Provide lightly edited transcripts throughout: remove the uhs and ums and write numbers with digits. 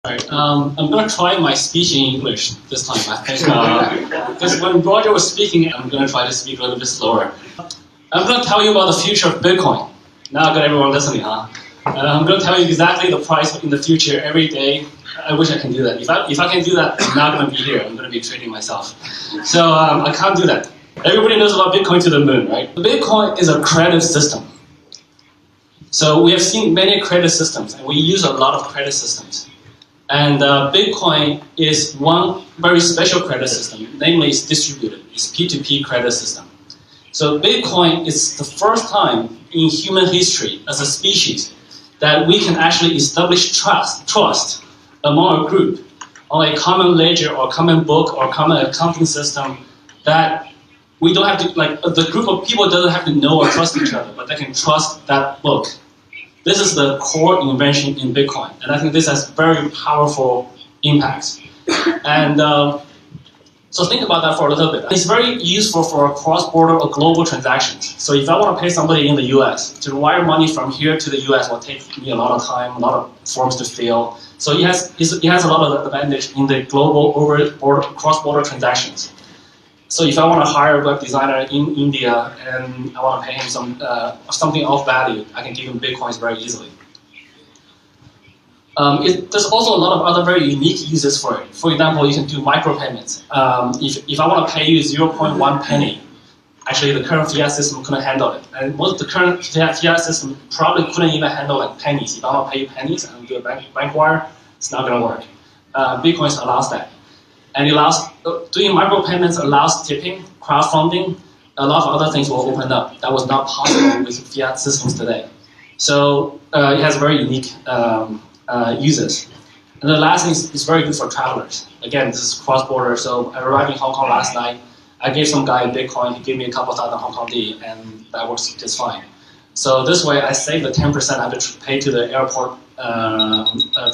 Alright, I'm gonna try my speech in English this time. I think because when Roger was speaking, I'm gonna try to speak a little bit slower. I'm gonna tell you about the future of Bitcoin. Now I got everyone listening, huh? I'm gonna tell you exactly the price in the future every day. I wish I can do that. If I can do that, I'm not gonna be here. I'm gonna be trading myself. So I can't do that. Everybody knows about Bitcoin to the moon, right? Bitcoin is a credit system. So we have seen many credit systems, and we use a lot of credit systems. And Bitcoin is one very special credit system, namely it's distributed. It's P2P credit system. So Bitcoin is the first time in human history as a species that we can actually establish trust among a group on a common ledger or common book or common accounting system that we don't have to, like, the group of people doesn't have to know or trust each other, but they can trust that book. This is the core invention in Bitcoin, and I think this has very powerful impacts. And so think about that for a little bit. It's very useful for cross-border or global transactions. So if I want to pay somebody in the US, to wire money from here to the US will take me a lot of time, a lot of forms to fill. So it has a lot of advantage in the global cross-border transactions. So if I want to hire a web designer in India and I want to pay him something of value, I can give him Bitcoins very easily. There's also a lot of other very unique uses for it. For example, you can do micropayments. If I want to pay you 0.1 penny, actually the current fiat system couldn't handle it. And most of the current fiat system probably couldn't even handle like pennies. If I want to pay you pennies and do a bank wire, it's not going to work. Bitcoin allows that. And it allows, doing micropayments allows tipping, crowdfunding, a lot of other things will open up. That was not possible with fiat systems today. So it has very unique uses. And the last thing is it's very good for travelers. Again, this is cross-border, so I arrived in Hong Kong last night. I gave some guy Bitcoin, he gave me a couple thousand Hong Kong D, and that works just fine. So this way I save the 10% I have to pay to the airport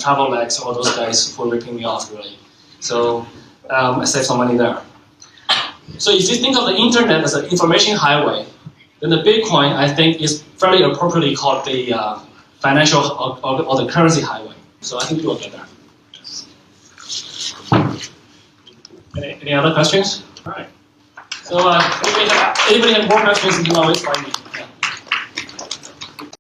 travel legs or those guys who are ripping me off, really. So I save some money there. So if you think of the internet as an information highway, then the Bitcoin, I think, is fairly appropriately called the financial or the currency highway. So I think you will get there. Any other questions? All right. So anybody have more questions, you can always find me.